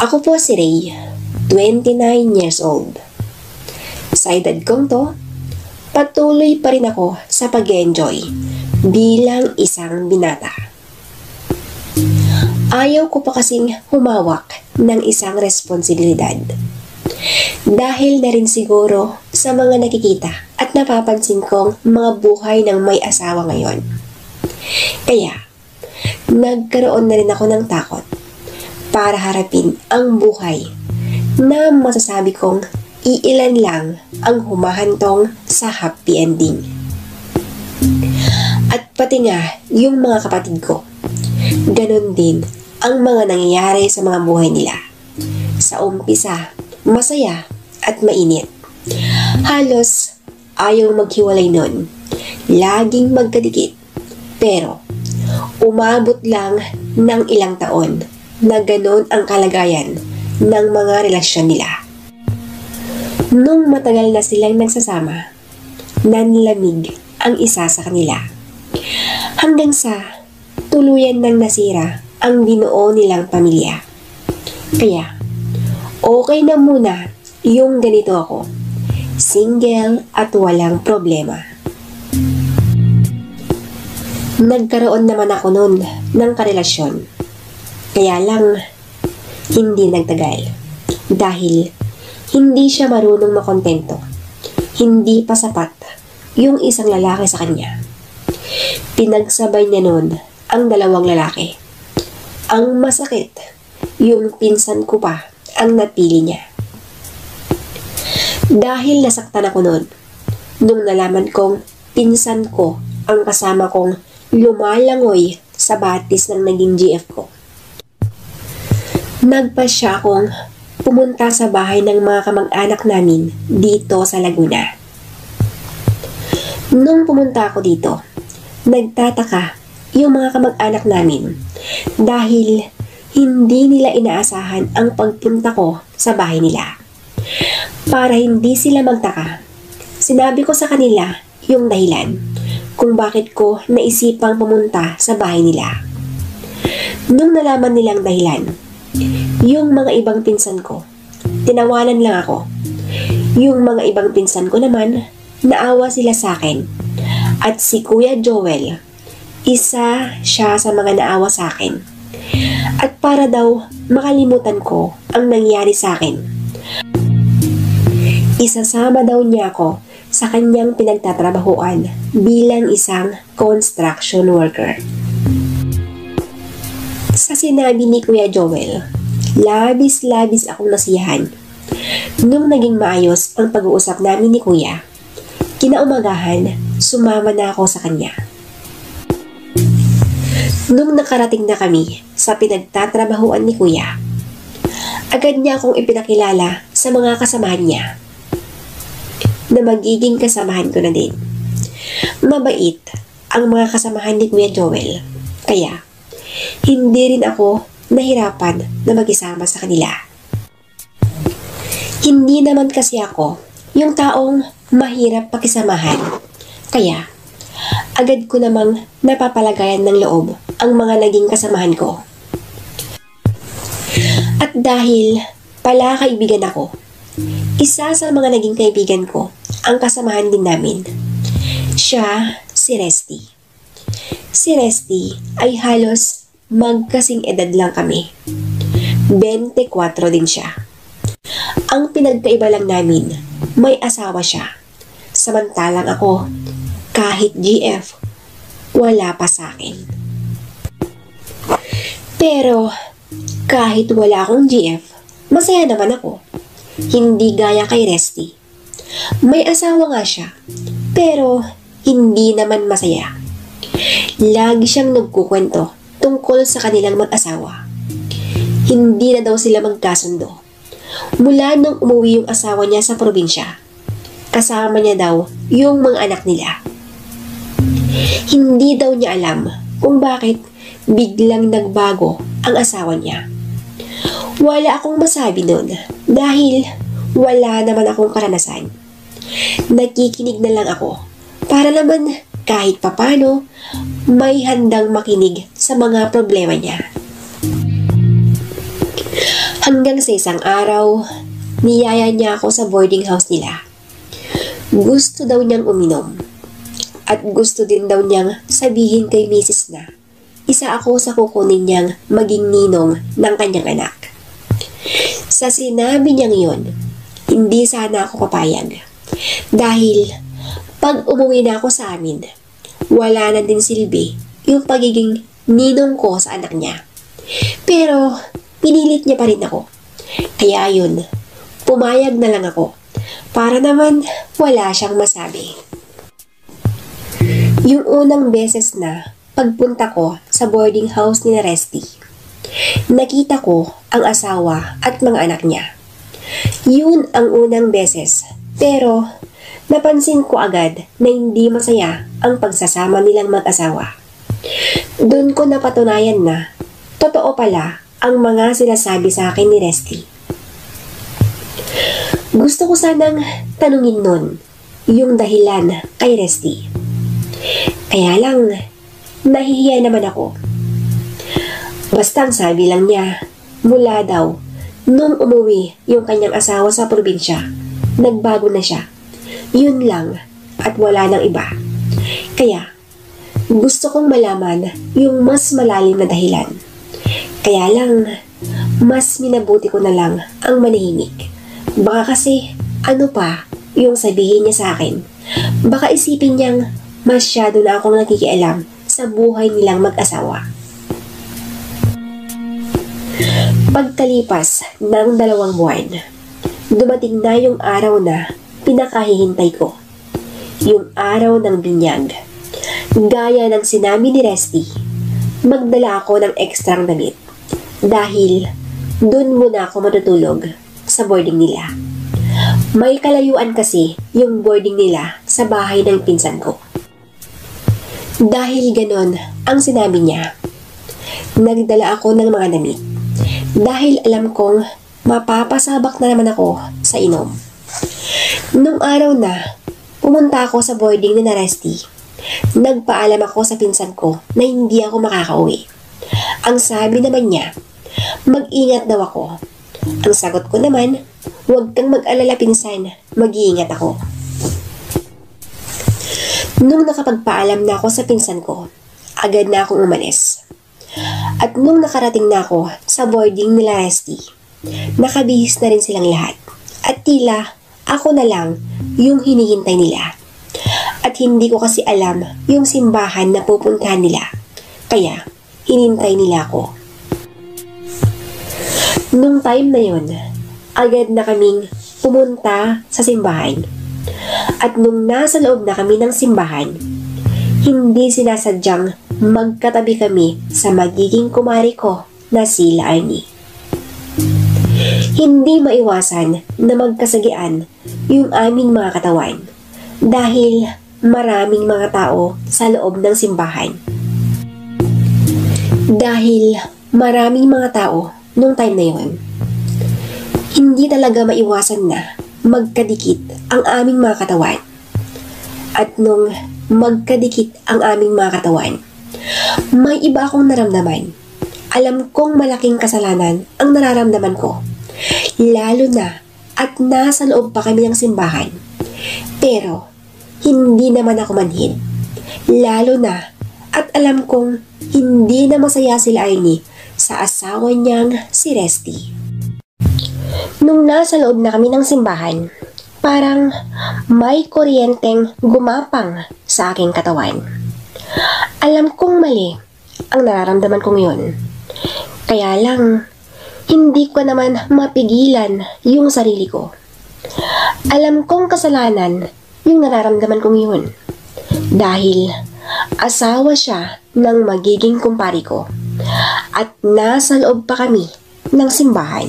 Ako po si Ray, 29 years old. Sa edad kong to, patuloy pa rin ako sa pag-enjoy bilang isang binata. Ayaw ko pa kasing humawak ng isang responsibilidad. Dahil na rin siguro sa mga nakikita at napapansin kong mga buhay ng may asawa ngayon. Kaya, nagkaroon na rin ako ng takot para harapin ang buhay na masasabi kong iilan lang ang humahantong sa happy ending. At pati nga yung mga kapatid ko, ganon din ang mga nangyayari sa mga buhay nila. Sa umpisa, masaya at mainit. Halos ayaw maghiwalay nun. Laging magkadikit. Pero, umabot lang ng ilang taon na ganon ang kalagayan ng mga relasyon nila. Nung matagal na silang nagsasama, nanlamig ang isa sa kanila. Hanggang sa tuluyan nang nasira ang binuo nilang pamilya. Kaya, okay na muna yung ganito ako. Single at walang problema. Nagkaroon naman ako noon ng karelasyon. Kaya lang, hindi nagtagal. Dahil hindi siya marunong makontento. Hindi pa sapat yung isang lalaki sa kanya. Pinagsabay niya noon ang dalawang lalaki. Ang masakit, yung pinsan ko pa ang napili niya. Dahil nasaktan ako noon, nung nalaman kong pinsan ko ang kasama kong lumalangoy sa batis ng naging GF ko. Nagpasya akong pumunta sa bahay ng mga kamag-anak namin dito sa Laguna. Nung pumunta ako dito, nagtataka yung mga kamag-anak namin dahil hindi nila inaasahan ang pagpunta ko sa bahay nila. Para hindi sila magtaka, sinabi ko sa kanila yung dahilan kung bakit ko naisipang pumunta sa bahay nila. Nung nalaman nilang dahilan, yung mga ibang pinsan ko, tinawanan lang ako. Yung mga ibang pinsan ko naman, naawa sila sa akin. At si Kuya Joel, isa siya sa mga naawa sa akin. At para daw makalimutan ko ang nangyari sa akin, isasama daw niya ako sa kanyang pinagtatrabahuan bilang isang construction worker. Sa sinabi ni Kuya Joel, labis-labis akong nasiyahan. Nung naging maayos ang pag-uusap namin ni Kuya, kinaumagahan, sumama na ako sa kanya. Nung nakarating na kami sa pinagtatrabahuan ni Kuya, agad niya akong ipinakilala sa mga kasamahan niya na magiging kasamahan ko na din. Mabait ang mga kasamahan ni Kuya Joel, kaya hindi rin ako nahirapan na mag-isama sa kanila. Hindi naman kasi ako yung taong mahirap pakisamahan, kaya agad ko namang napapalagayan ng loob ang mga naging kasamahan ko. At dahil pala kaibigan ako, isa sa mga naging kaibigan ko ang kasamahan din namin. Siya si Resty. Si Resty ay halos magkasing edad lang kami. 24 din siya. Ang pinagkaiba lang namin, may asawa siya. Samantalang ako, kahit GF, wala pa sa akin. Pero, kahit wala akong GF, masaya naman ako. Hindi gaya kay Resty. May asawa nga siya, pero hindi naman masaya. Lagi siyang nagkukwento tungkol sa kanilang mag-asawa. Hindi na daw sila magkasundo. Mula nung umuwi yung asawa niya sa probinsya, kasama niya daw yung mga anak nila. Hindi daw niya alam kung bakit biglang nagbago ang asawa niya. Wala akong masabi nun dahil wala naman akong karanasan. Nakikinig na lang ako para naman kahit papano may handang makinig sa mga problema niya. Hanggang sa isang araw, niyaya niya ako sa boarding house nila. Gusto daw niyang uminom. At gusto din daw niyang sabihin kay Mrs. na isa ako sa kukunin niyang maging ninong ng kanyang anak. Sa sinabi niyang yun, hindi sana ako papayag. Dahil pag umuwi na ako sa amin, wala na din silbi yung pagiging ninong ko sa anak niya. Pero pinilit niya pa rin ako. Kaya yun, pumayag na lang ako para naman wala siyang masabi. Yung unang beses na pagpunta ko sa boarding house ni Resty, nakita ko ang asawa at mga anak niya. Yun ang unang beses, pero napansin ko agad na hindi masaya ang pagsasama nilang mag-asawa. Doon ko napatunayan na totoo pala ang mga sinasabi sa akin ni Resty. Gusto ko sanang tanungin nun yung dahilan kay Resty. Kaya lang, nahihiya naman ako. Basta ang sabi lang niya, mula daw, nung umuwi yung kanyang asawa sa probinsya, nagbago na siya. Yun lang, at wala nang iba. Kaya, gusto kong malaman yung mas malalim na dahilan. Kaya lang, mas minabuti ko na lang ang manahimik. Baka kasi, ano pa yung sabihin niya sa akin? Baka isipin niyang masyado na akong nakikialam sa buhay nilang mag-asawa. Pagkalipas ng 2 buwan, dumating na yung araw na pinakahihintay ko. Yung araw ng binyag. Gaya ng sinabi ni Resty, magdala ako ng ekstrang damit. Dahil dun muna ako matutulog sa boarding nila. May kalayuan kasi yung boarding nila sa bahay ng pinsan ko. Dahil ganon ang sinabi niya, nagdala ako ng mga damit. Dahil alam kong mapapasabak na naman ako sa inom. Nung araw na pumunta ako sa boarding ni Resty, nagpaalam ako sa pinsan ko na hindi ako makakauwi. Ang sabi naman niya, mag-ingat daw ako. Ang sagot ko naman, huwag kang mag-alala pinsan, mag-iingat ako. Nung nakapagpaalam na ako sa pinsan ko, agad na akong umalis. At nung nakarating na ako sa boarding nila Resty, nakabihis na rin silang lahat. At tila ako na lang yung hinihintay nila. At hindi ko kasi alam yung simbahan na pupuntahan nila. Kaya hinintay nila ako. Nung time na yun, agad na kaming pumunta sa simbahan. At nung nasa loob na kami ng simbahan, hindi sinasadyang magkatabi kami sa magiging kumari ko na si Arnie. Hindi maiwasan na magkasagian yung aming mga katawan dahil maraming mga tao sa loob ng simbahan. Dahil maraming mga tao nung time na yun, hindi talaga maiwasan na magkadikit ang aming mga katawan. At nung magkadikit ang aming mga katawan, may iba akong naramdaman. Alam kong malaking kasalanan ang nararamdaman ko. Lalo na at nasa loob pa kami ng simbahan. Pero hindi naman ako manhid. Lalo na at alam kong hindi na masaya sila Arnie sa asawa niyang si Resty. Nung nasa loob na kami ng simbahan, parang may kuryenteng gumapang sa aking katawan. Alam kong mali ang nararamdaman kong yun. Kaya lang, hindi ko naman mapigilan yung sarili ko. Alam kong kasalanan yung nararamdaman kong yun. Dahil asawa siya ng magiging kumpari ko. At nasa loob pa kami ng simbahan.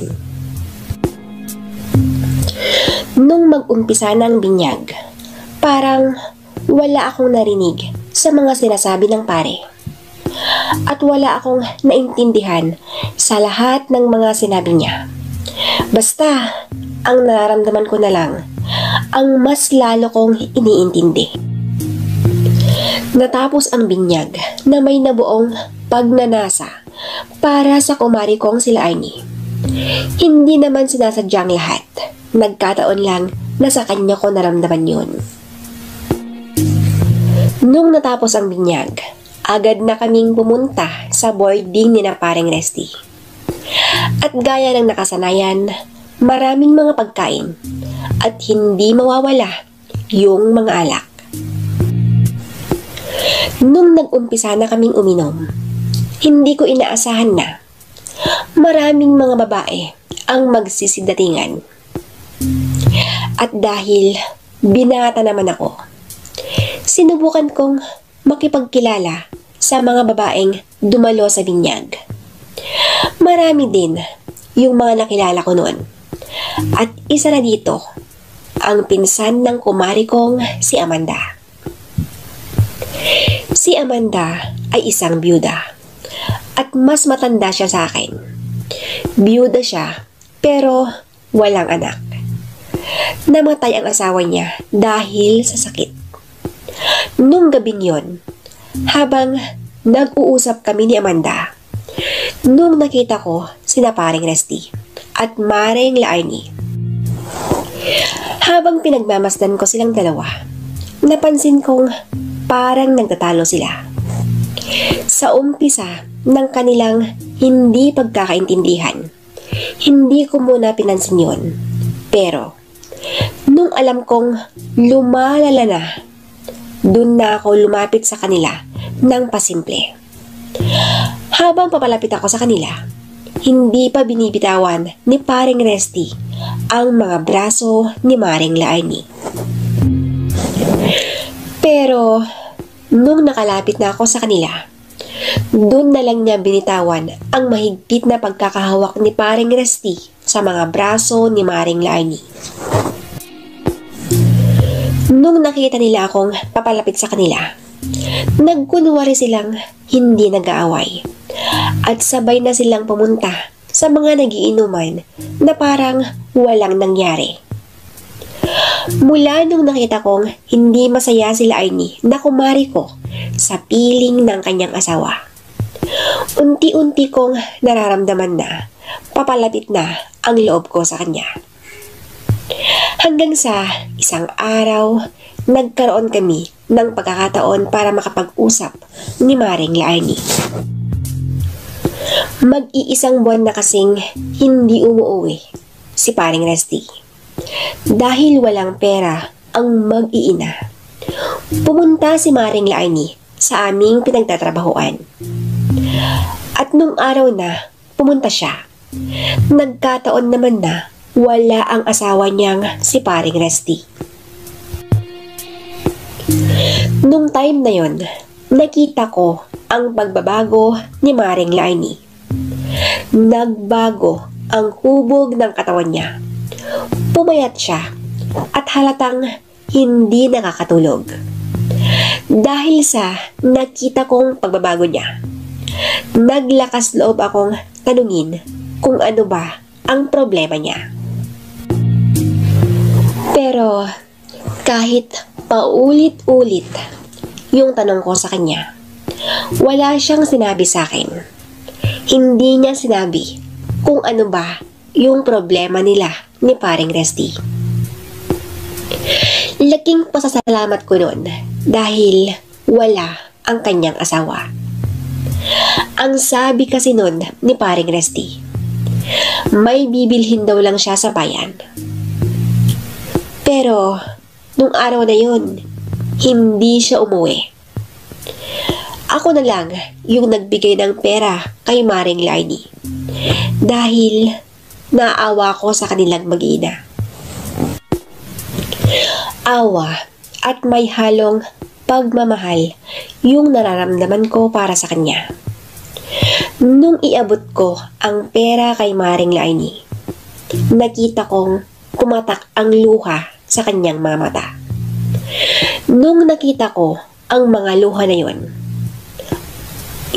Nung mag-umpisa ng binyag, parang wala akong narinig sa mga sinasabi ng pare. At wala akong naintindihan sa lahat ng mga sinabi niya. Basta, ang nararamdaman ko na lang, ang mas lalo kong iniintindi. Natapos ang binyag na may nabuong pagnanasa para sa kumari kong sila Arnie. Hindi naman sinasadyang lahat. Nagkataon lang na sa kanya ko naramdaman yun. Nung natapos ang binyag, agad na kaming pumunta sa boarding ni na paring Resty. At gaya ng nakasanayan, maraming mga pagkain at hindi mawawala yung mga alak. Nung nag-umpisa na kaming uminom, hindi ko inaasahan na maraming mga babae ang magsisidatingan. At dahil binata naman ako, sinubukan kong makipagkilala sa mga babaeng dumalo sa binyag. Marami din yung mga nakilala ko noon. At isa na dito, ang pinsan ng kumari kong si Amanda. Si Amanda ay isang byuda at mas matanda siya sa akin. Byuda siya pero walang anak. Namatay ang asawa niya dahil sa sakit. Nung gabing yon, habang nag-uusap kami ni Amanda, nung nakita ko sina paring Resty at Maring Laarni. Habang pinagmamasdan ko silang dalawa, napansin kong parang nagtatalo sila. Sa umpisa ng kanilang hindi pagkakaintindihan, hindi ko muna pinansin yun. Pero, nung alam kong lumalala na, dun na ako lumapit sa kanila ng pasimple. Habang papalapit ako sa kanila, hindi pa binibitawan ni paring Resty ang mga braso ni Maring Laarni. Pero, nung nakalapit na ako sa kanila, doon na lang niya binitawan ang mahigpit na pagkakahawak ni paring Resty sa mga braso ni Maring Laarni. Nung nakita nila akong papalapit sa kanila, nagkunwari silang hindi nag-aaway at sabay na silang pumunta sa mga nagiinuman na parang walang nangyari. Mula nung nakita kong hindi masaya si Laarni na kumari ko sa piling ng kanyang asawa, unti-unti kong nararamdaman na papalapit na ang loob ko sa kanya. Hanggang sa isang araw, nagkaroon kami ng pagkakataon para makapag-usap ni Maring Laarni. Mag-iisang buwan na kasing hindi umuwi si paring Resty. Dahil walang pera ang mag-iina, pumunta si Maring Laarni sa aming pinagtatrabahuan. At nung araw na pumunta siya, nagkataon naman na wala ang asawa niyang si paring Resty. Nung time na yon, nakita ko ang pagbabago ni Maring Laarni. Nagbago ang hubog ng katawan niya. Pumayat siya at halatang hindi nakakatulog. Dahil sa nakita kong pagbabago niya, naglakas loob akong tanungin kung ano ba ang problema niya. Pero kahit paulit-ulit yung tanong ko sa kanya, wala siyang sinabi sa akin. Hindi niya sinabi kung ano ba yung problema nila ni paring Resty. Laking pasasalamat ko noon dahil wala ang kanyang asawa. Ang sabi kasi noon ni paring Resty, may bibilhin daw lang siya sa bayan. Pero nung araw na yun, hindi siya umuwi. Ako na lang yung nagbigay ng pera kay Maring Laarni dahil naawa ko sa kanilang mag-ina. Awa at may halong pagmamahal yung nararamdaman ko para sa kanya. Nung iabot ko ang pera kay Maring Laarni, nakita kong kumatak ang luha sa kanyang mga mata. Nung nakita ko ang mga luha na yon,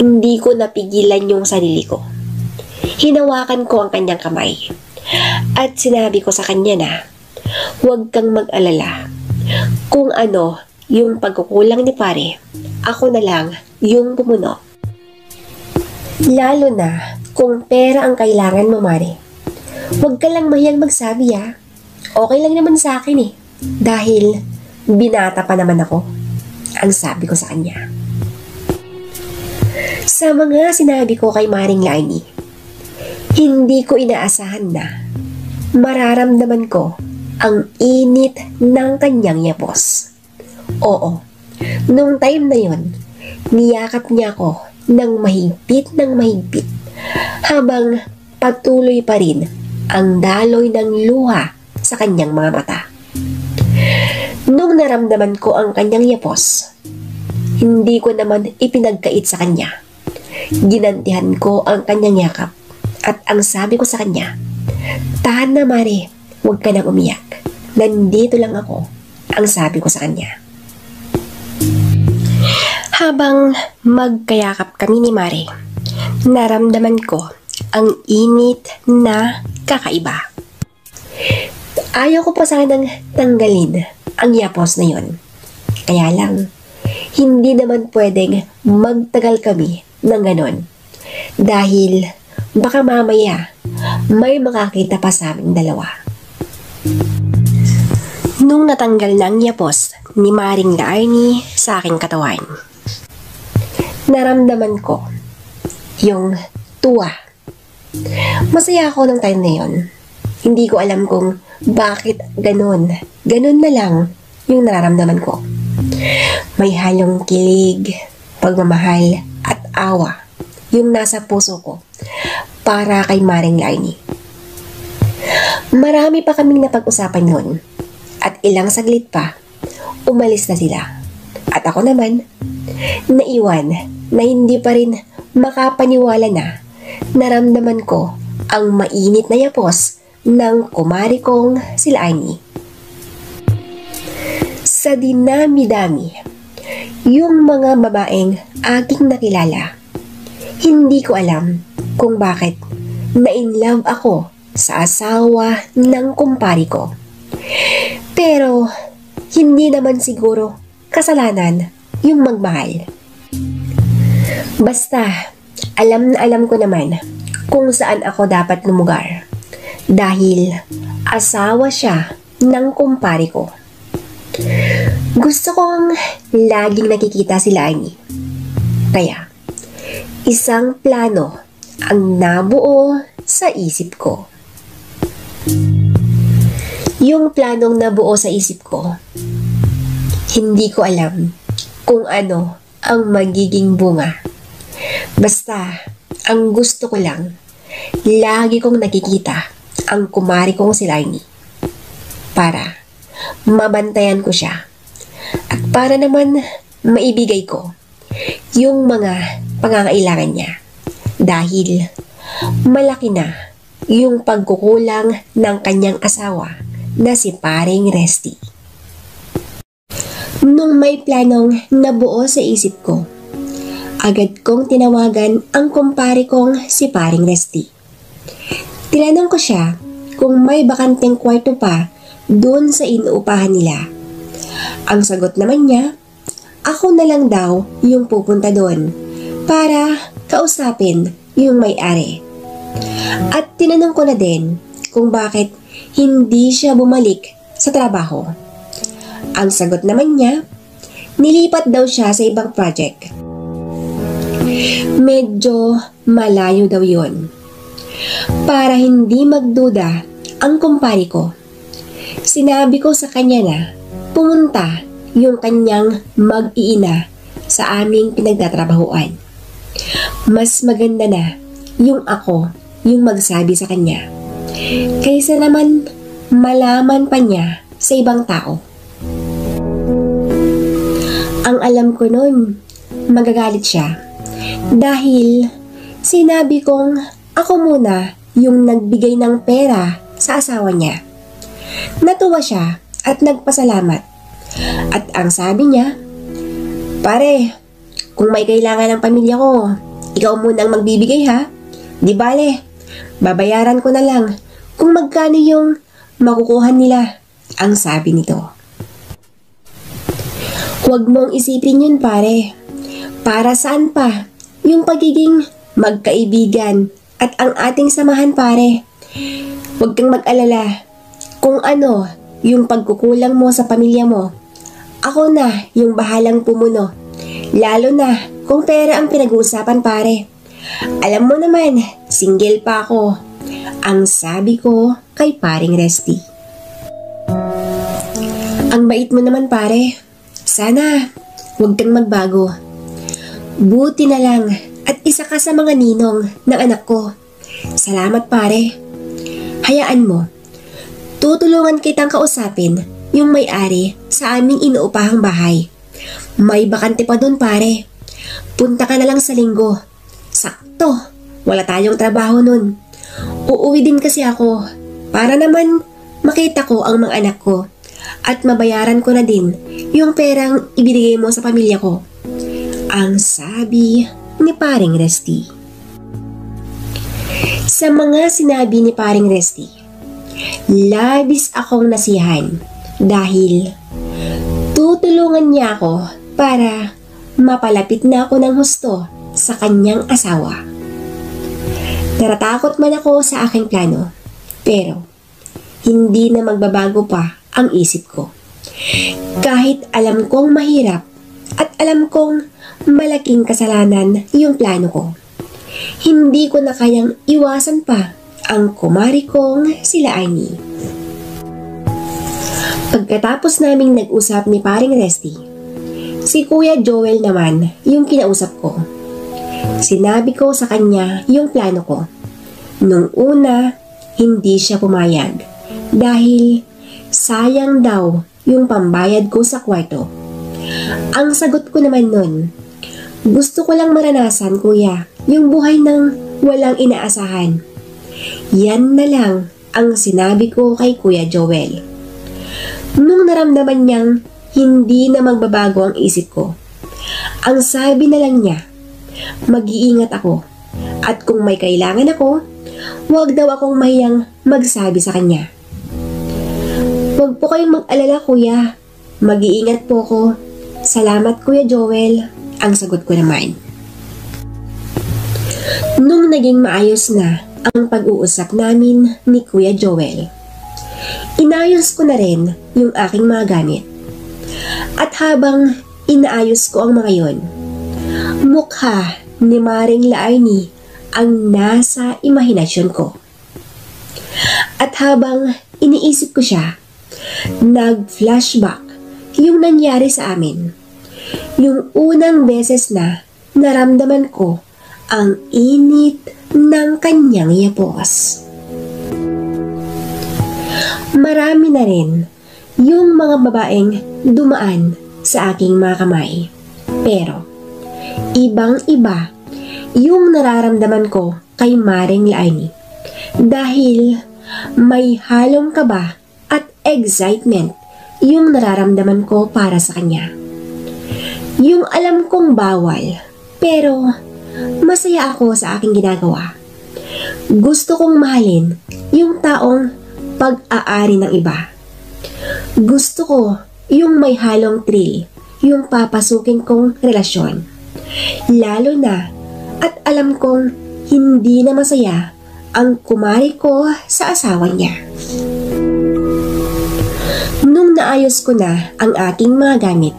hindi ko napigilan yung sarili ko. Hinawakan ko ang kanyang kamay at sinabi ko sa kanya na huwag kang mag-alala. Kung ano yung pagkukulang ni pare, ako na lang yung pumuno. Lalo na kung pera ang kailangan mo, Mare. Huwag ka lang mahiyang magsabi ha. Okay lang naman sa akin eh. Dahil binata pa naman ako. Ang sabi ko sa kanya. Sa mga sinabi ko kay Maring Lainey, hindi ko inaasahan na mararamdaman ko ang init ng kanyang yapos. Oo, nung time na yon, niyakap niya ako ng mahigpit habang patuloy pa rin ang daloy ng luha sa kanyang mga mata. Nung naramdaman ko ang kanyang yapos, hindi ko naman ipinagkait sa kanya. Ginantihan ko ang kanyang yakap at ang sabi ko sa kanya, tahan na Mare, huwag ka nang umiyak. Nandito lang ako, ang sabi ko sa kanya. Habang magkayakap kami ni Mare, naramdaman ko ang init na kakaiba. Ayaw ko pa sanang tanggalin ang yapos na yon. Kaya lang, hindi naman pwedeng magtagal kami ng ganon. Dahil baka mamaya may makakita pa sa aming dalawa. Nung natanggal na ang yapos ni Maring Lainey sa aking katawan, naramdaman ko yung tuwa. Masaya ako ng time na yon. Hindi ko alam kung bakit ganon. Ganon na lang yung nararamdaman ko. May halong kilig, pagmamahal at awa yung nasa puso ko para kay Maring Lainey. Marami pa kaming napag-usapan noon at ilang saglit pa, umalis na sila. At ako naman, naiwan na hindi pa rin makapaniwala na naramdaman ko ang mainit na yapos ng kumari kong si Lainey. Sa dinami-dami, yung mga babaeng aking nakilala, hindi ko alam kung bakit na-inlove ako sa asawa ng kumpari ko. Pero, hindi naman siguro kasalanan yung magmahal. Basta, alam na alam ko naman kung saan ako dapat lumugar. Dahil asawa siya ng kumpari ko. Gusto kong laging nakikita si Lainey. Kaya, isang plano ang nabuo sa isip ko. Yung planong nabuo sa isip ko, hindi ko alam kung ano ang magiging bunga. Basta, ang gusto ko lang, lagi kong nakikita ang kumari kong si Lainey para mabantayan ko siya at para naman maibigay ko yung mga pangangailangan niya dahil malaki na yung pagkukulang ng kanyang asawa na si Paring Resty. Nung may planong nabuo sa isip ko, agad kong tinawagan ang kumpare kong si Paring Resty. Tinanong ko siya kung may bakanteng kwarto pa doon sa inuupahan nila. Ang sagot naman niya, ako na lang daw yung pupunta doon para kausapin yung may-ari. At tinanong ko na din kung bakit hindi siya bumalik sa trabaho. Ang sagot naman niya, nilipat daw siya sa ibang project. Medyo malayo daw yun. Para hindi magduda ang kumpari ko, sinabi ko sa kanya na pumunta yung kanyang mag-iina sa aming pinagtatrabahuan. Mas maganda na yung ako yung magsabi sa kanya kaysa naman malaman pa niya sa ibang tao. Ang alam ko nun, magagalit siya dahil sinabi kong ako muna yung nagbigay ng pera sa asawa niya. Natuwa siya at nagpasalamat. At ang sabi niya, pare, kung may kailangan ng pamilya ko, ikaw muna ang magbibigay ha. Di bale, babayaran ko na lang kung magkano yung makukuha nila, ang sabi nito. Huwag mong isipin yun pare. Para saan pa yung pagiging magkaibigan at ang ating samahan pare. Huwag kang mag-alala. Kung ano yung pagkukulang mo sa pamilya mo, ako na yung bahalang pumuno. Lalo na kung pera ang pinag-uusapan, pare. Alam mo naman, single pa ako. Ang sabi ko kay paring Resty. Ang bait mo naman, pare. Sana huwag kang magbago. Buti na lang at isa ka sa mga ninong ng anak ko. Salamat, pare. Hayaan mo. Tutulungan kitang kausapin yung may-ari sa aming inuupahang bahay. May bakante pa dun, pare. Punta ka na lang sa linggo. Sakto, wala tayong trabaho nun. Uuwi din kasi ako para naman makita ko ang mga anak ko at mabayaran ko na din yung perang ibinigay mo sa pamilya ko. Ang sabi ni paring Resty. Sa mga sinabi ni paring Resty, labis akong nasiyahan dahil tutulungan niya ako para mapalapit na ako ng husto sa kanyang asawa. Natatakot man ako sa aking plano, pero hindi na magbabago pa ang isip ko. Kahit alam kong mahirap at alam kong malaking kasalanan yung plano ko, hindi ko na kayang iwasan pa ang kumari kong sila Arnie. Pagkatapos naming nag-usap ni paring Resty, si Kuya Joel naman yung kinausap ko. Sinabi ko sa kanya yung plano ko. Nung una, hindi siya pumayag dahil sayang daw yung pambayad ko sa kwarto. Ang sagot ko naman nun, gusto ko lang maranasan, kuya, yung buhay ng walang inaasahan. Yan na lang ang sinabi ko kay Kuya Joel. Nung naramdaman niyang hindi na magbabago ang isip ko, ang sabi na lang niya, mag-iingat ako at kung may kailangan ako, huwag daw akong mahiyang magsabi sa kanya. Huwag po kayong mag-alala, kuya. Mag-iingat po ko. Salamat, Kuya Joel. Ang sagot ko naman. Nung naging maayos na ang pag-uusap namin ni Kuya Joel, inayos ko na rin yung aking mga gamit. At habang inaayos ko ang mga yon, mukha ni Maring Laarni ang nasa imahinasyon ko. At habang iniisip ko siya, nag-flashback yung nangyari sa amin. Yung unang beses na naramdaman ko ang init ng kanyang yapos. Marami na rin yung mga babaeng dumaan sa aking mga kamay. Pero ibang-iba yung nararamdaman ko kay Maring Laarni dahil may halong kaba at excitement yung nararamdaman ko para sa kanya. Yung alam kong bawal, pero masaya ako sa aking ginagawa. Gusto kong mahalin yung taong pag-aari ng iba. Gusto ko yung may halong thrill, yung papasukin kong relasyon. Lalo na at alam kong hindi na masaya ang kumari ko sa asawa niya. Nung naayos ko na ang aking mga gamit,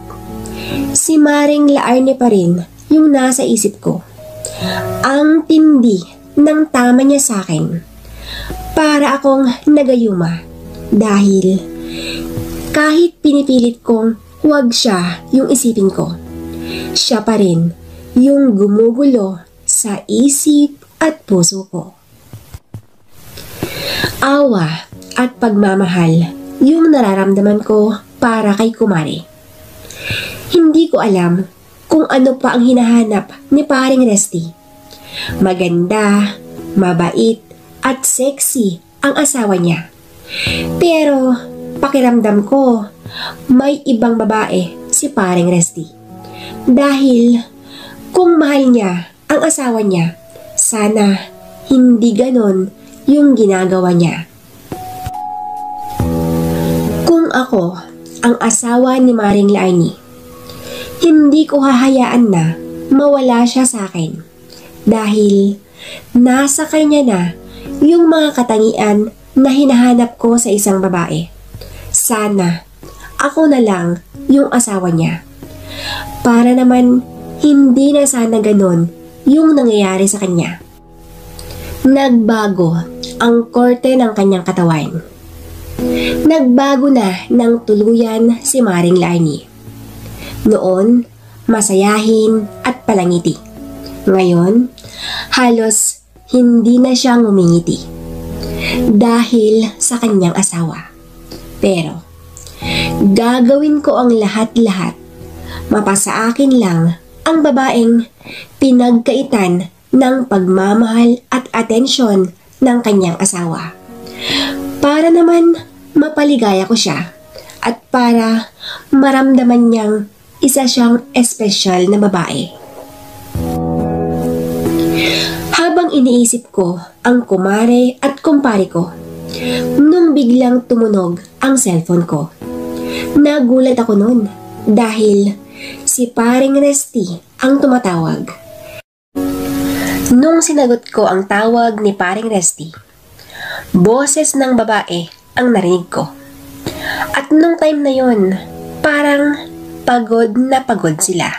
si Maring Laarni pa rin yung nasa isip ko. Ang tindi ng tama niya sa akin. Para akong nagayuma dahil kahit pinipilit kong huwag siya yung isipin ko, siya pa rin yung gumugulo sa isip at puso ko. Awa at pagmamahal yung nararamdaman ko para kay Kumari. Hindi ko alam kung ano pa ang hinahanap ni paring Resty. Maganda, mabait, at sexy ang asawa niya. Pero pakiramdam ko, may ibang babae si paring Resty. Dahil kung mahal niya ang asawa niya, sana hindi ganon yung ginagawa niya. Kung ako ang asawa ni Maring Laarni, hindi ko hahayaan na mawala siya sa akin dahil nasa kanya na yung mga katangian na hinahanap ko sa isang babae. Sana ako na lang yung asawa niya. Para naman hindi na sana ganon yung nangyayari sa kanya. Nagbago ang korte ng kanyang katawan. Nagbago na ng tuluyan si Maring Lainey. Noon, masayahin at palangiti. Ngayon, halos hindi na siya ngumingiti dahil sa kanyang asawa. Pero, gagawin ko ang lahat-lahat. Mapasa akin lang ang babaeng pinagkaitan ng pagmamahal at atensyon ng kanyang asawa. Para naman mapaligaya ko siya at para maramdaman niyang isa siyang espesyal na babae. Habang iniisip ko ang kumare at kumpare ko, nung biglang tumunog ang cellphone ko. Nagulat ako noon dahil si Paring Resty ang tumatawag. Nung sinagot ko ang tawag ni Paring Resty, boses ng babae ang narinig ko. At nung time na yon, parang pagod na pagod sila.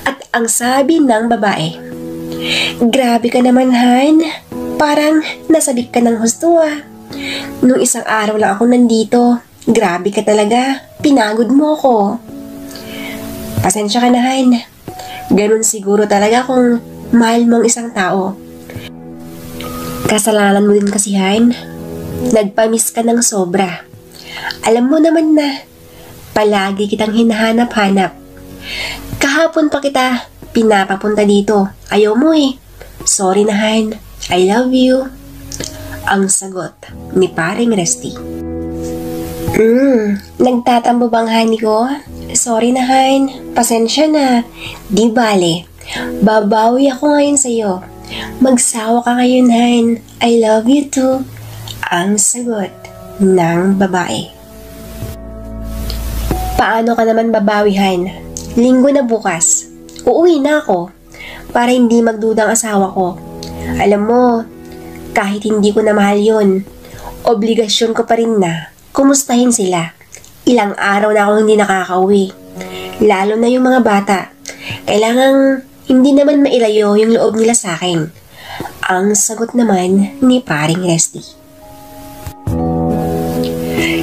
At ang sabi ng babae, "Grabe ka naman, Han. Parang nasabik ka ng husto ah. Nung isang araw lang ako nandito, grabe ka talaga. Pinagod mo ko." Pasensya ka na, Han. Ganun siguro talaga kung mahal mong isang tao. Kasalanan mo din kasi, Han. Nagpamiss ka ng sobra. Alam mo naman na palagi kitang hinahanap-hanap. Kahapon pa kita pinapapunta dito. Ayaw mo eh. Sorry na, Han. I love you. Ang sagot ni Paring Resty. Nagtatambo bang honey ko? Sorry na, Han. Pasensya na. Di bale. Babawi ako ngayon sa'yo. Magsawa ka ngayon, Han. I love you too. Ang sagot ng babae. Paano ka naman babawi, Han? Linggo na bukas. Uuwi na ako para hindi magdudang asawa ko. Alam mo, kahit hindi ko na mahal yun, obligasyon ko pa rin na kumustahin sila. Ilang araw na akong hindi nakakauwi. Lalo na yung mga bata. Kailangang hindi naman mailayo yung loob nila sa akin. Ang sagot naman ni Paring Resty.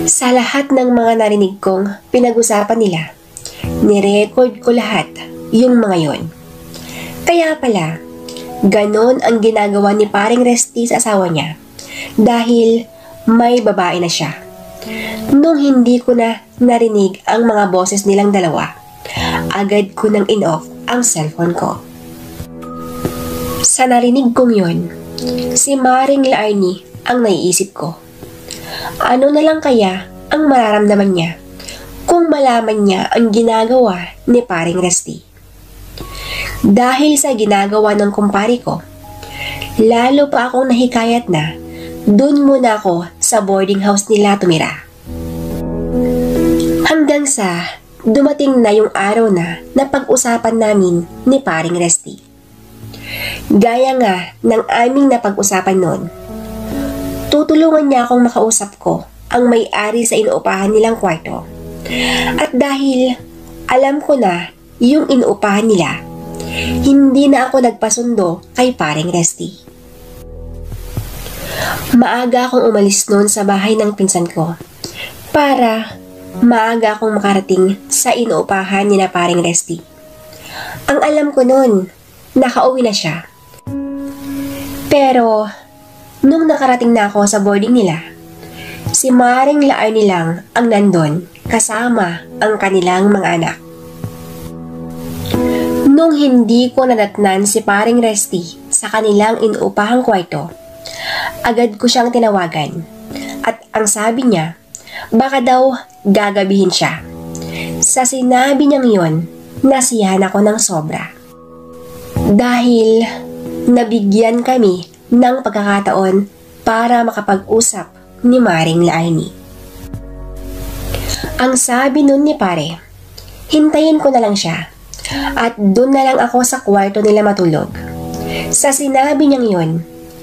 Sa lahat ng mga narinig kong pinag-usapan nila, nirecord ko lahat yung mga yon. Kaya pala, ganon ang ginagawa ni Paring Resty sa asawa niya dahil may babae na siya. Nung hindi ko na narinig ang mga boses nilang dalawa, agad ko nang in-off ang cellphone ko. Sa narinig kong yon, si Maring Lainey ang naiisip ko. Ano na lang kaya ang mararamdaman niya kung malaman niya ang ginagawa ni Paring Resty? Dahil sa ginagawa ng kumpare ko, lalo pa akong nahikayat na dun muna ako sa boarding house nila tumira. Hanggang sa dumating na yung araw na napag-usapan namin ni Paring Resty. Gaya nga ng aming napag-usapan noon, tutulungan niya akong makausap ko ang may-ari sa inuupahan nilang kwarto. At dahil alam ko na yung inuupahan nila, hindi na ako nagpasundo kay Paring Resty. Maaga akong umalis noon sa bahay ng pinsan ko para maaga akong makarating sa inuupahan ni na Paring Resty. Ang alam ko noon, nakauwi na siya. Pero nung nakarating na ako sa boarding nila, si Maring Lainey lang ang nandun kasama ang kanilang mga anak. Nung hindi ko nadatnan si Paring Resty sa kanilang inuupahang kwarto, agad ko siyang tinawagan at ang sabi niya, baka daw gagabihin siya. Sa sinabi niyang yon, nasiyahan ako ng sobra. Dahil nabigyan kami ng pagkakataon para makapag-usap ni Maring Lainey. Ang sabi nun ni pare, hintayin ko na lang siya at doon na lang ako sa kwarto nila matulog. Sa sinabi niyang yon,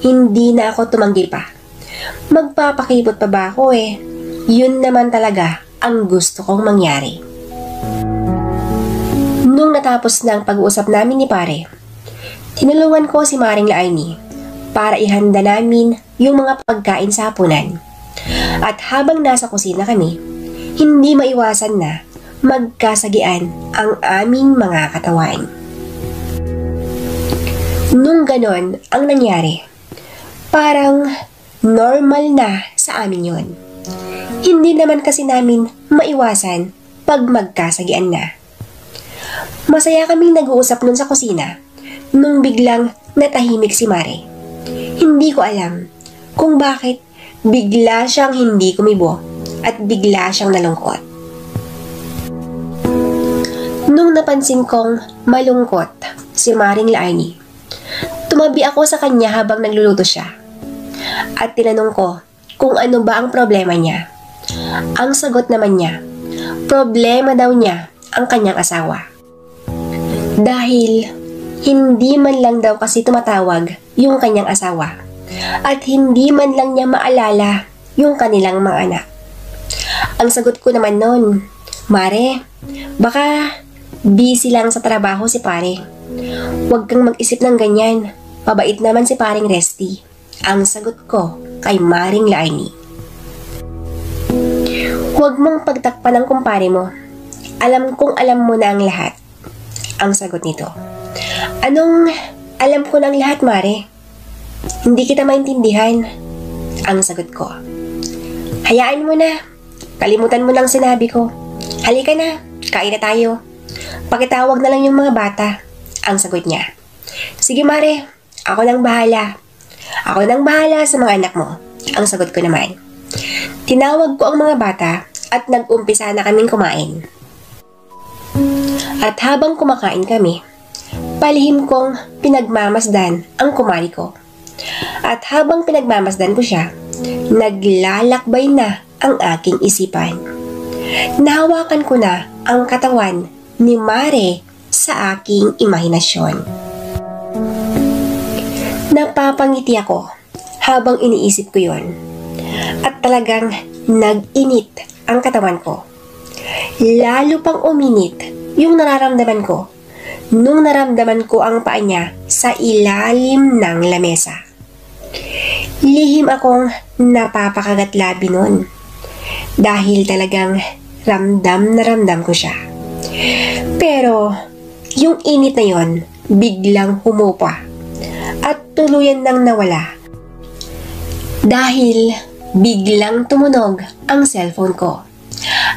hindi na ako tumanggi pa. Magpapakipot pa ba ako eh? Yun naman talaga ang gusto kong mangyari. Nung natapos na ang pag-uusap namin ni pare, tinulungan ko si Maring Laini para ihanda namin yung mga pagkain sa hapunan. At habang nasa kusina kami, hindi maiwasan na magkasagian ang aming mga katawan. Nung ganon ang nangyari, parang normal na sa amin yun. Hindi naman kasi namin maiwasan pag magkasagian na. Masaya kaming nag-uusap nun sa kusina nung biglang natahimik si Mare. Hindi ko alam kung bakit bigla siyang hindi kumibo at bigla siyang nalungkot. Nung napansin kong malungkot si Maring Laini, tumabi ako sa kanya habang nagluluto siya at tinanong ko kung ano ba ang problema niya. Ang sagot naman niya, problema daw niya ang kanyang asawa. Dahil hindi man lang daw kasi tumatawag yung kanyang asawa at hindi man lang niya maalala yung kanilang mga anak. Ang sagot ko naman nun, Mare, baka busy lang sa trabaho si pare. Huwag kang mag-isip ng ganyan. Pabait naman si paring Resty. Ang sagot ko kay Maring Laini. Huwag mong pagtakpan ng kumpare mo. Alam kong alam mo na ang lahat. Ang sagot nito. Anong alam ko ng lahat, Mare? Hindi kita maintindihan. Ang sagot ko. Hayaan mo na. Kalimutan mo lang sinabi ko. Halika na, kain na tayo. Pakitawag na lang yung mga bata. Ang sagot niya. Sige Mare, ako nang bahala. Ako nang bahala sa mga anak mo. Ang sagot ko naman. Tinawag ko ang mga bata at nag-umpisa na kaming kumain. At habang kumakain kami, palihim kong pinagmamasdan ang kumari ko. At habang pinagmamasdan ko siya, naglalakbay na ang aking isipan. Nahawakan ko na ang katawan ni Mare sa aking imahinasyon. Napapangiti ako habang iniisip ko yon. At talagang nag-init ang katawan ko. Lalo pang uminit yung nararamdaman ko nung naramdaman ko ang paa niya sa ilalim ng lamesa. Lihim akong napapakagat labi nun dahil talagang ramdam na ramdam ko siya. Pero yung init na yon biglang humupa at tuluyan nang nawala dahil biglang tumunog ang cellphone ko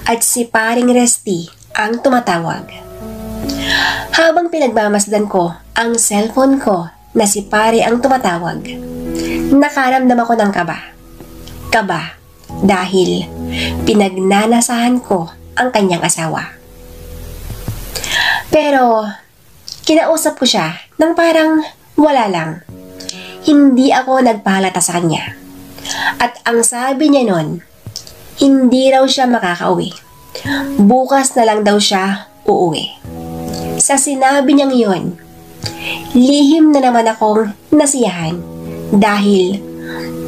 at si paring Resty ang tumatawag. Habang pinagmamasdan ko ang cellphone ko na si pare ang tumatawag, nakaramdam ako ng kaba. Kaba dahil pinagnanasahan ko ang kanyang asawa. Pero kinausap ko siya nang parang wala lang. Hindi ako nagpahalata sa kanya. At ang sabi niya nun, hindi raw siya makakauwi. Bukas na lang daw siya uuwi. Sa sinabi niyang iyon, lihim na naman akong nasiyahan dahil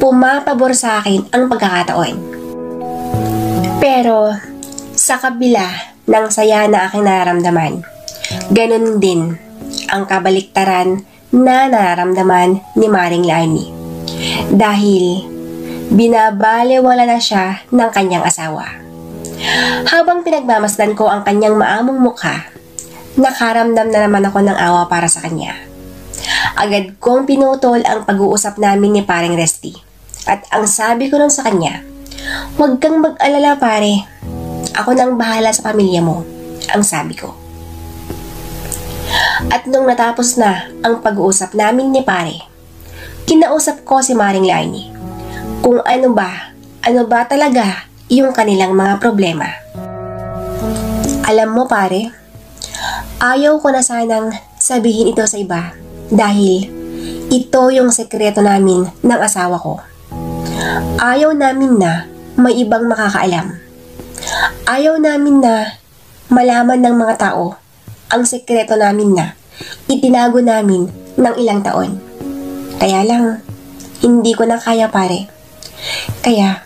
pumapabor sa akin ang pagkakataon. Pero sa kabila ng saya na aking nararamdaman, ganun din ang kabaliktaran na nararamdaman ni Maring Laini dahil binabalewala na siya ng kanyang asawa. Habang pinagmamasdan ko ang kanyang maamong mukha, nakaramdam na naman ako ng awa para sa kanya. Agad kong pinutol ang pag-uusap namin ni paring Resty. At ang sabi ko nun sa kanya, huwag kang mag-alala pare, ako nang bahala sa pamilya mo, ang sabi ko. At nung natapos na ang pag-uusap namin ni pare, kinausap ko si Maring Laini kung ano ba talaga yung kanilang mga problema. Alam mo pare, ayaw ko na sanang sabihin ito sa iba dahil ito yung sekreto namin ng asawa ko. Ayaw namin na may ibang makakaalam. Ayaw namin na malaman ng mga tao ang sekreto namin na itinago namin ng ilang taon. Kaya lang, hindi ko na kaya pare. Kaya,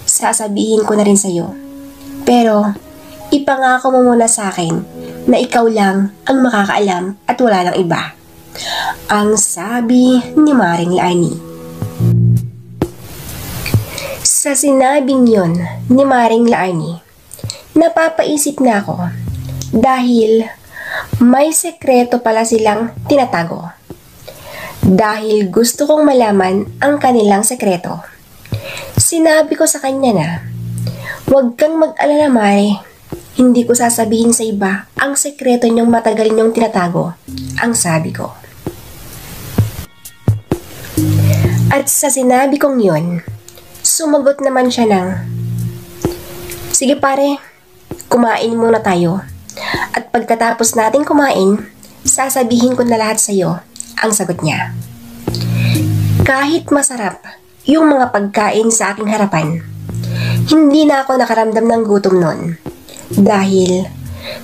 sasabihin ko na rin sa'yo. Pero, ipangako mo muna sa akin na ikaw lang ang makakaalam at wala nang iba. Ang sabi ni Maring Lani. Sa sinabing yon ni Maring Lani, napapaisip na ako dahil may sekreto pala silang tinatago. Dahil gusto kong malaman ang kanilang sekreto. Sinabi ko sa kanya na, huwag kang mag-alala, Mare. Hindi ko sasabihin sa iba ang sekreto niyong matagal niyong tinatago. Ang sabi ko. At sa sinabi kong yun, sumagot naman siya ng, sige pare, kumain muna tayo. At pagkatapos natin kumain, sasabihin ko na lahat sa'yo. Ang sagot niya. Kahit masarap yung mga pagkain sa aking harapan, hindi na ako nakaramdam ng gutom noon. Dahil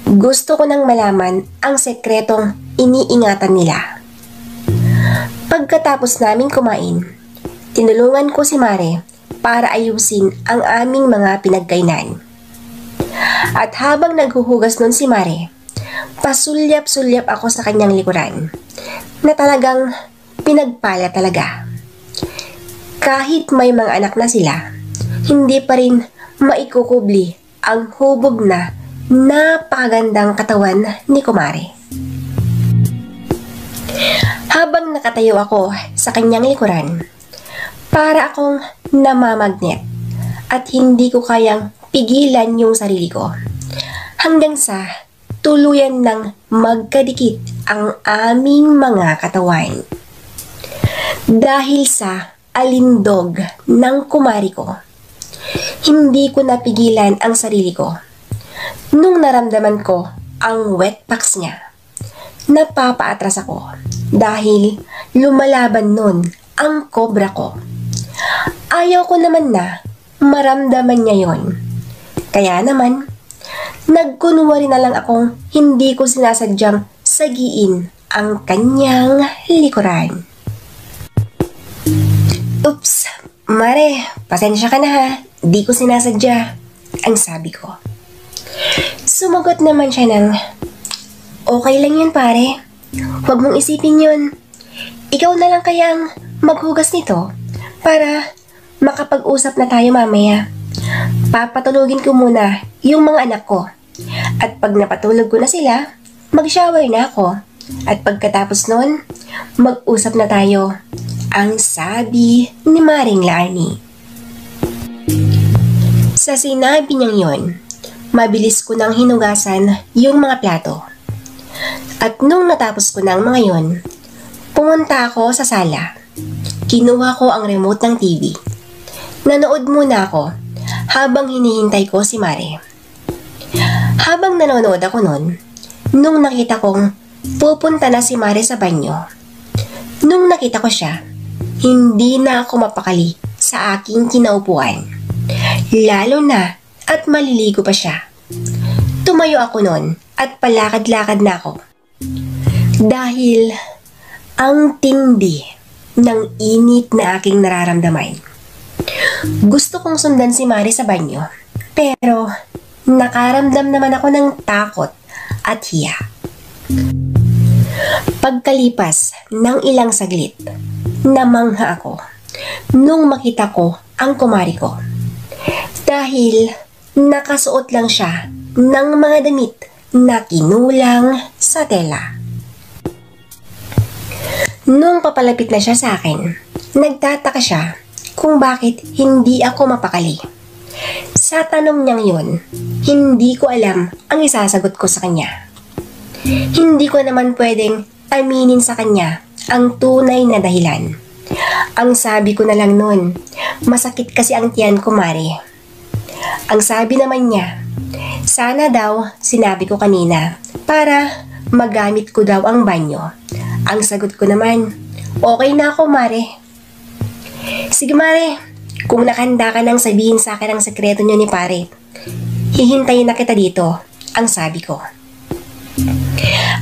gusto ko nang malaman ang sekretong iniingatan nila. Pagkatapos namin kumain, tinulungan ko si Mare para ayusin ang aming mga pinagkainan. At habang naghuhugas nun si Mare, pasulyap-sulyap ako sa kanyang likuran na talagang pinagpala talaga. Kahit may mga anak na sila, hindi pa rin maikukubli ang hubog na napakagandang katawan ni Kumare. Habang nakatayo ako sa kanyang likuran, para akong namamagnet at hindi ko kayang pigilan yung sarili ko. Hanggang sa tuluyan ng magkadikit ang aming mga katawan. Dahil sa alindog ng kumari ko, hindi ko napigilan ang sarili ko. Nung naramdaman ko ang wet packs niya, napapaatras ako dahil lumalaban nun ang kobra ko. Ayaw ko naman na maramdaman niya yon. Kaya naman, nagkunwari na lang akong hindi ko sinasadyang sagiin ang kanyang likuran. Oops, Mare, pasensya ka na ha. Di ko sinasadya. Ang sabi ko. Sumagot naman siya ng, okay lang yun pare. Huwag mong isipin yun. Ikaw na lang kayang maghugas nito para makapag-usap na tayo mamaya. Papatulogin ko muna yung mga anak ko. At pag napatulog ko na sila, mag-shower na ako. At pagkatapos nun, mag-usap na tayo. Ang sabi ni Maring Lani. Sa sinabi niyang yon, mabilis ko nang hinugasan yung mga plato. At nung natapos ko ng mga yon, pumunta ako sa sala. Kinuha ko ang remote ng TV. Nanood muna ako habang hinihintay ko si Mare. Habang nanonood ako nun, nung nakita kong pupunta na si Mare sa banyo, nung nakita ko siya, hindi na ako mapakali sa aking kinaupuan. Lalo na at maliligo pa siya. Tumayo ako nun at palakad-lakad na ako. Dahil ang tindi ng init na aking nararamdaman. Gusto kong sundan si Mare sa banyo, pero nakaramdam naman ako ng takot at hiya. Pagkalipas ng ilang saglit, namangha ako nung makita ko ang kumari ko. Dahil nakasuot lang siya ng mga damit na kinulang sa tela. Nung papalapit na siya sa akin, nagtataka siya kung bakit hindi ako mapakali. Sa tanong niyang yun, hindi ko alam ang isasagot ko sa kanya. Hindi ko naman pwedeng aminin sa kanya ang tunay na dahilan. Ang sabi ko na lang nun, masakit kasi ang tiyan ko, Mare. Ang sabi naman niya, sana daw sinabi ko kanina para magamit ko daw ang banyo. Ang sagot ko naman, okay na ako, Mare. Sige, Mare, kung nakahanda ka nang sabihin sa akin ang sekreto niyo ni Pare, hihintayin na kita dito, ang sabi ko.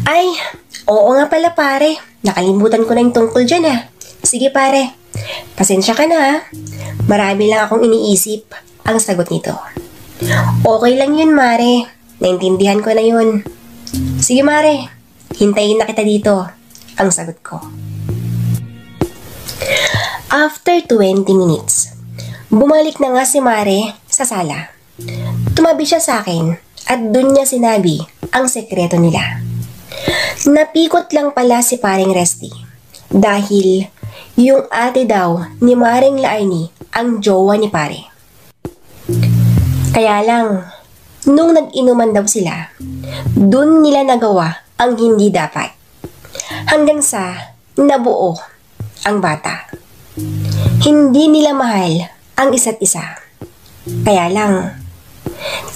Ay, oo nga pala, Pare. Nakalimutan ko na yung tungkol dyan ah. Sige, Pare, Pasensya ka na ha. Marami lang akong iniisip ang sagot nito. Okay lang yun, Mare. Naintindihan ko na yun. Sige, Mare. Hintayin na kita dito. Ang sagot ko. After 20 minutes, bumalik na nga si Mare sa sala. Tumabi siya sa akin at dun niya sinabi ang sekreto nila. Napikot lang pala si Paring Resty dahil yung ate daw ni Maring Laarni ang jowa ni Pare. Kaya lang, nung nag-inuman daw sila, dun nila nagawa ang hindi dapat. Hanggang sa nabuo ang bata. Hindi nila mahal ang isa't isa. Kaya lang,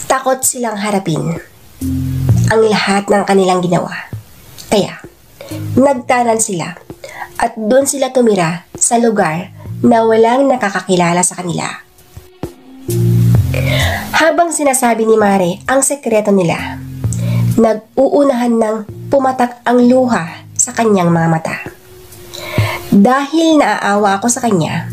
takot silang harapin ang lahat ng kanilang ginawa. Kaya, nagtanan sila at doon sila tumira sa lugar na walang nakakakilala sa kanila. Habang sinasabi ni Mare ang sekreto nila, nag-uunahan ng pumatak ang luha sa kanyang mga mata. Dahil naaawa ako sa kanya,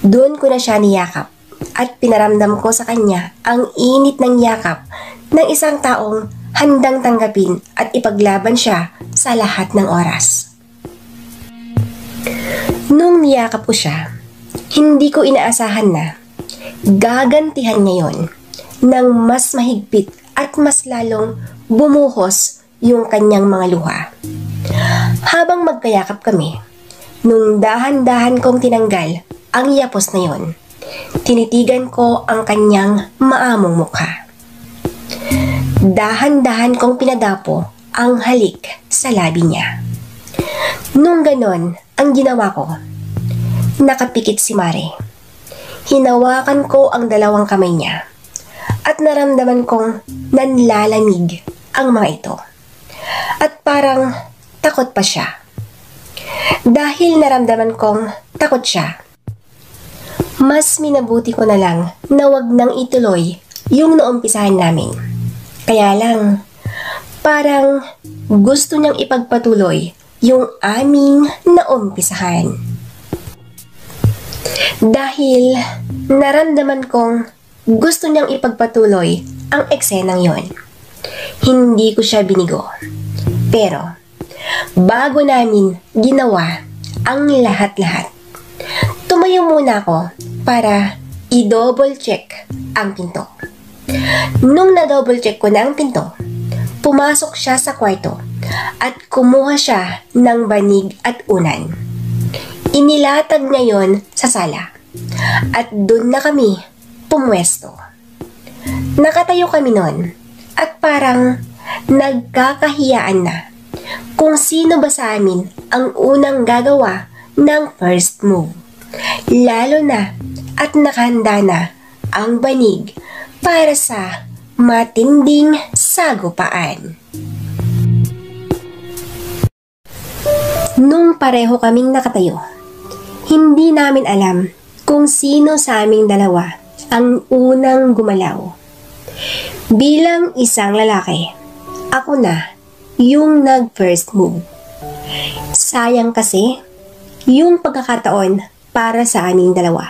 doon ko na siya niyakap at pinaramdam ko sa kanya ang init ng yakap ng isang taong handang tanggapin at ipaglaban siya sa lahat ng oras. Nung niyakap ko siya, hindi ko inaasahan na gagantihan niya yon ng mas mahigpit at mas lalong bumuhos yung kanyang mga luha. Habang magkayakap kami, nung dahan-dahan kong tinanggal ang yapos na yon, tinitigan ko ang kanyang maamong mukha. Dahan-dahan kong pinadapo ang halik sa labi niya. Nung ganon ang ginawa ko, nakapikit si Mare. Hinawakan ko ang dalawang kamay niya at naramdaman kong nanlalamig ang mga ito. At parang takot pa siya. Dahil naramdaman kong takot siya, mas minabuti ko na lang na wag nang ituloy yung naumpisahan namin. Kaya lang, parang gusto niyang ipagpatuloy yung aming naumpisahan. Dahil naramdaman kong gusto niyang ipagpatuloy ang eksenang yon. Hindi ko siya binigo. Pero, bago namin ginawa ang lahat-lahat, tumayo muna ako para i-double check ang pinto. Nung na-double check ko na ang pinto, pumasok siya sa kwarto at kumuha siya ng banig at unan. Inilatag niya yon sa sala at doon na kami pumwesto. Nakatayo kami nun at parang nagkakahiyaan na kung sino ba sa amin ang unang gagawa ng first move. Lalo na at nakahanda na ang banig para sa matinding sagupaan. Nung pareho kaming nakatayo, hindi namin alam kung sino sa aming dalawa ang unang gumalaw. Bilang isang lalaki, ako na yung nag-first move. Sayang kasi yung pagkakataon para sa aming dalawa.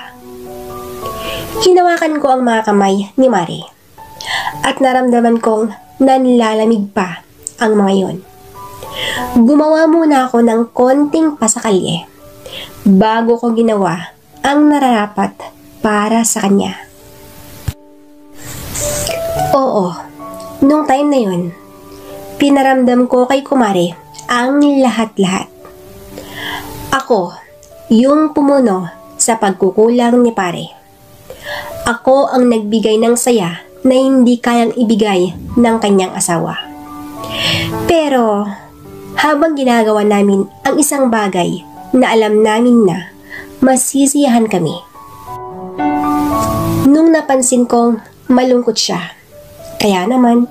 Hinawakan ko ang mga kamay ni Mare at naramdaman kong nanlalamig pa ang mga yon. Gumawa muna ako ng konting pasakalye bago ko ginawa ang nararapat para sa kanya. Oo, nung time na yon, pinaramdam ko kay Kumare ang lahat-lahat. Ako, yung pumuno sa pagkukulang ni Pare. Ako ang nagbigay ng saya na hindi kayang ibigay ng kanyang asawa. Pero, habang ginagawa namin ang isang bagay na alam namin na masisiyahan kami, nung napansin kong malungkot siya, kaya naman,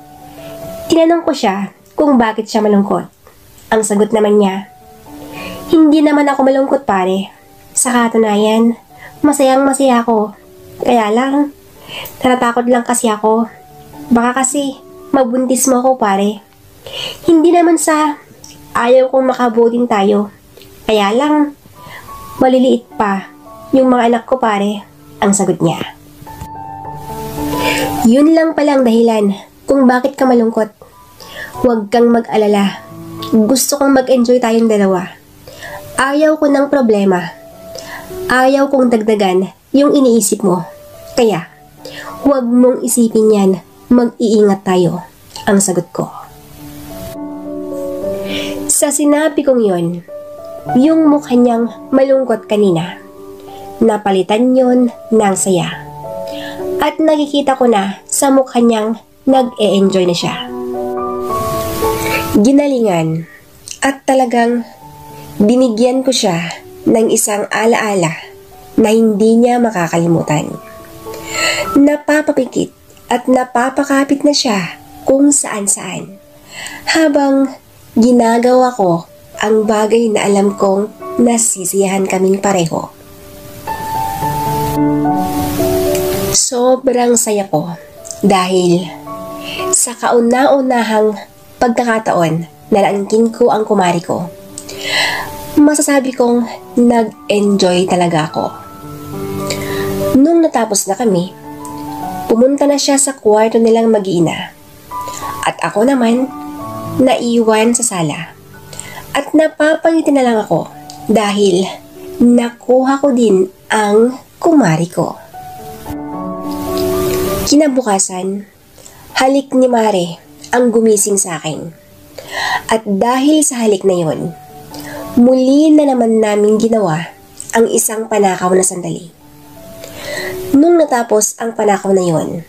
tinanong ko siya kung bakit siya malungkot. Ang sagot naman niya, hindi naman ako malungkot pare. Sa katunayan, masayang-masaya ako. Kaya lang, natatakot lang kasi ako. Baka kasi mabuntis mo ako pare. Hindi naman sa ayaw kong makabutin tayo. Kaya lang, Maliliit pa yung mga anak ko pare, ang sagot niya. Yun lang palang dahilan kung bakit ka malungkot. Huwag kang mag-alala. Gusto kong mag-enjoy tayong dalawa. Ayaw ko ng problema. Ayaw kong dagdagan yung iniisip mo. Kaya, huwag mong isipin yan. Mag-iingat tayo, ang sagot ko. Sa sinabi kong yon, yung mukha niyang malungkot kanina, napalitan yon ng saya. At nakikita ko na sa mukha niyang nag-e-enjoy na siya. Ginalingan at talagang binigyan ko siya ng isang alaala na hindi niya makakalimutan. Napapapikit at napapakapit na siya kung saan-saan habang ginagawa ko ang bagay na alam kong nasisiyahan kaming pareho. Sobrang saya ko dahil sa kauna-unahang pagkakataon na naangkin ko ang kumari ko, masasabi kong nag-enjoy talaga ako. Nung natapos na kami, pumunta na siya sa kwarto nilang mag-iina at ako naman naiwan sa sala. At napapangiti na lang ako dahil nakuha ko din ang kumari ko. Kinabukasan, halik ni Mare ang gumising sa akin. At dahil sa halik na yon, muli na naman namin ginawa ang isang panakaw na sandali. Nung natapos ang panakaw na yon,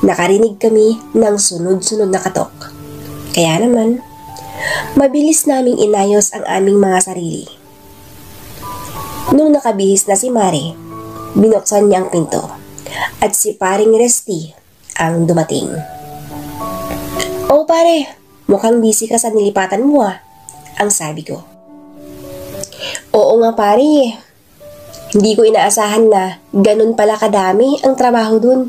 nakarinig kami ng sunod-sunod na katok. Kaya naman, mabilis naming inayos ang aming mga sarili. Nung nakabihis na si Mare, binuksan niya ang pinto at si paring Resty ang dumating. "Oh pare, mukhang busy ka sa nilipatan mo ah," ang sabi ko. "Oo nga pare, hindi ko inaasahan na ganun pala kadami ang trabaho dun.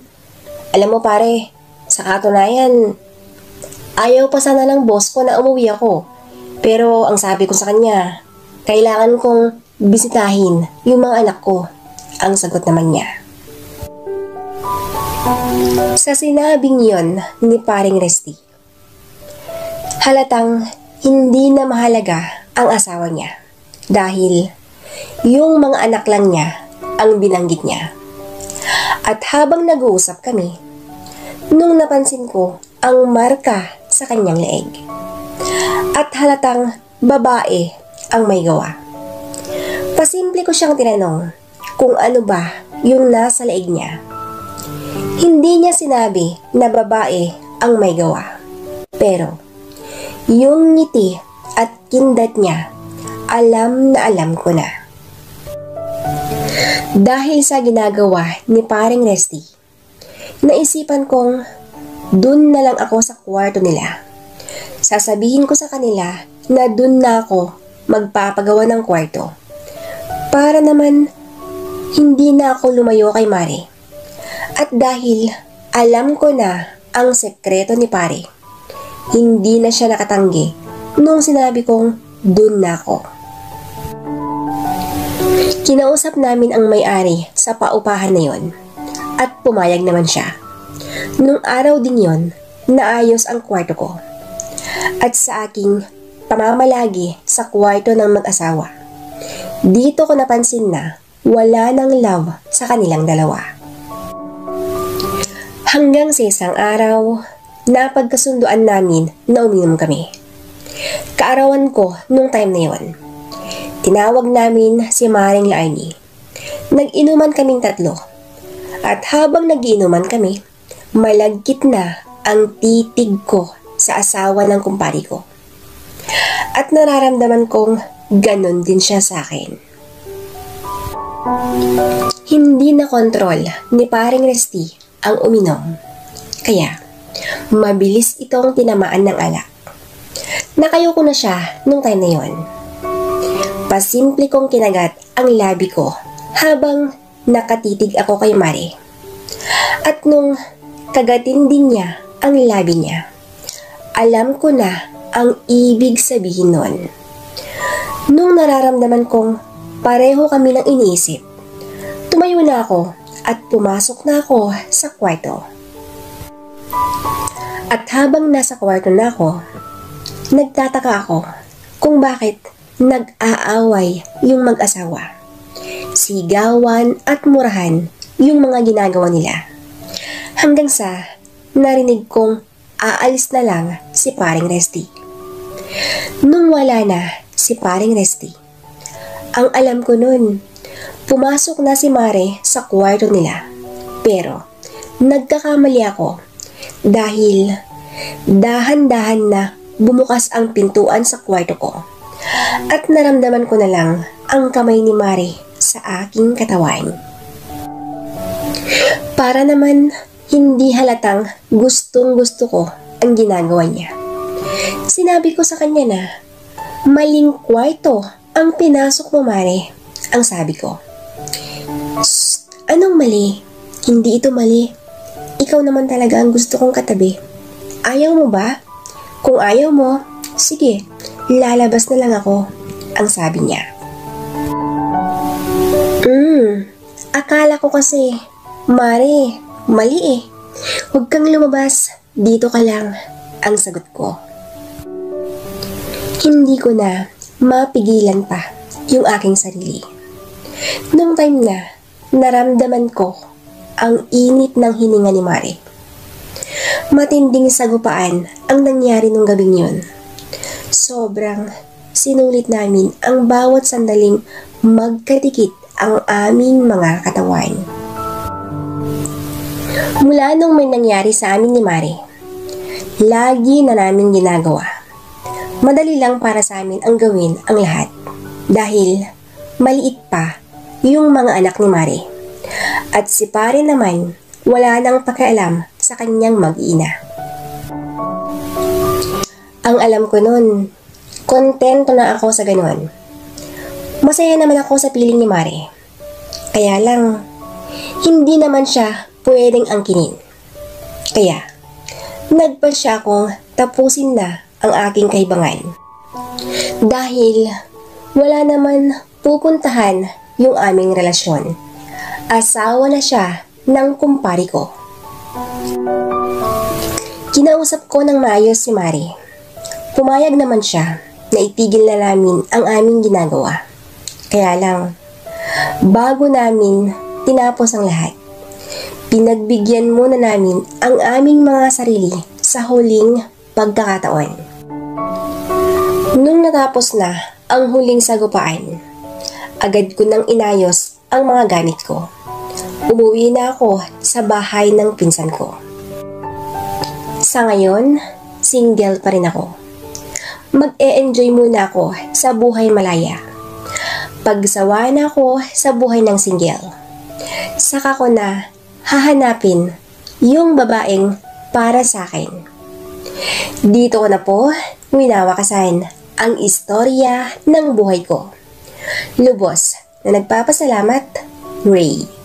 Alam mo pare, sa katunayan, ayaw pa sana ng boss ko na umuwi ako. Pero ang sabi ko sa kanya, kailangan kong bisitahin yung mga anak ko," ang sagot naman niya. Sa sinabing yon ni paring Resty, halatang hindi na mahalaga ang asawa niya dahil yung mga anak lang niya ang binanggit niya. At habang nag-uusap kami, nung napansin ko ang marka sa kanyang leeg at halatang babae ang may gawa. Pasimple ko siyang tinanong kung ano ba yung nasa leeg niya. Hindi niya sinabi na babae ang may gawa. Pero, yung ngiti at kindat niya, alam na alam ko na. Dahil sa ginagawa ni paring Resty, naisipan kong dun na lang ako sa kwarto nila. Sasabihin ko sa kanila na dun na ako magpapagawa ng kwarto. Para naman, hindi na ako lumayo kay Mare. At dahil alam ko na ang sekreto ni pare, hindi na siya nakatanggi nung sinabi kong dun na ako. Kinausap namin ang may-ari sa paupahan na yon at pumayag naman siya. Nung araw din yon, naayos ang kwarto ko. At sa aking pamamalagi sa kwarto ng mag-asawa, dito ko napansin na wala ng love sa kanilang dalawa. Hanggang sa isang araw, napagkasunduan namin na uminom kami. Kaarawan ko nung time na yon. Tinawag namin si Maring Laarni. Nag-inuman kaming tatlo. At habang nag-iinuman kami, malagkit na ang titig ko sa asawa ng kumpari ko. At nararamdaman kong ganon din siya sa akin. Hindi na kontrol ni paring Resty ang uminom. Kaya, mabilis itong tinamaan ng alak. Nakayuko na siya nung time na yon. Pasimple kong kinagat ang labi ko habang nakatitig ako kay Mare. At nung kagatin din niya ang labi niya, alam ko na ang ibig sabihin nun. Nung nararamdaman kong Pareho kami ng iniisip. Tumayo na ako at pumasok na ako sa kwarto. At habang nasa kwarto na ako, nagtataka ako kung bakit nag-aaway yung mag-asawa. Sigawan at murahan yung mga ginagawa nila. Hanggang sa narinig kong aalis na lang si Paring Resty. Nung wala na si Paring Resty, ang alam ko nun, pumasok na si Mare sa kwarto nila. Pero nagkakamali ako dahil dahan-dahan na bumukas ang pintuan sa kwarto ko at naramdaman ko na lang ang kamay ni Mare sa aking katawan. Para naman hindi halatang gustong-gusto ko ang ginagawa niya. Sinabi ko sa kanya na, maling kwarto ang pinasok mo, Mare. Ang sabi ko. Anong mali? Hindi ito mali. Ikaw naman talaga ang gusto kong katabi. Ayaw mo ba? Kung ayaw mo, sige, lalabas na lang ako. Ang sabi niya. Akala ko kasi, Mare, mali eh. Huwag kang lumabas. Dito ka lang. Ang sagot ko. Hindi ko na mapigilan pa yung aking sarili. Nung time na naramdaman ko ang init ng hininga ni Mare. Matinding sagupaan ang nangyari nung gabing yun. Sobrang sinulit namin ang bawat sandaling magkadikit ang aming mga katawan. Mula nung may nangyari sa amin ni Mare, lagi na namin ginagawa. Madali lang para sa amin ang gawin ang lahat dahil maliit pa yung mga anak ni Mare. At si Pare naman wala nang pakialam sa kanyang mag-iina. Ang alam ko nun, kontento na ako sa ganun. Masaya naman ako sa piling ni Mare. Kaya lang, hindi naman siya pwedeng angkinin. Kaya, nagpa siya akong tapusin na ang aking kaibangan. Dahil wala naman pupuntahan yung aming relasyon. Asawa na siya ng kumpari ko. Kinausap ko ng maayos si Mare. Pumayag naman siya na itigil na namin ang aming ginagawa. Kaya lang, bago namin tinapos ang lahat, pinagbigyan muna namin ang aming mga sarili sa huling pagkakataon. Nung natapos na ang huling sagupaan, agad ko nang inayos ang mga gamit ko. Umuwi na ako sa bahay ng pinsan ko. Sa ngayon, single pa rin ako. Mag-e-enjoy muna ako sa buhay malaya. Pagsawa na ako sa buhay ng single, saka ko na hahanapin yung babaeng para sa akin. Dito ko na po winawakasan ang istorya ng buhay ko. Lubos na nagpapasalamat, Ray.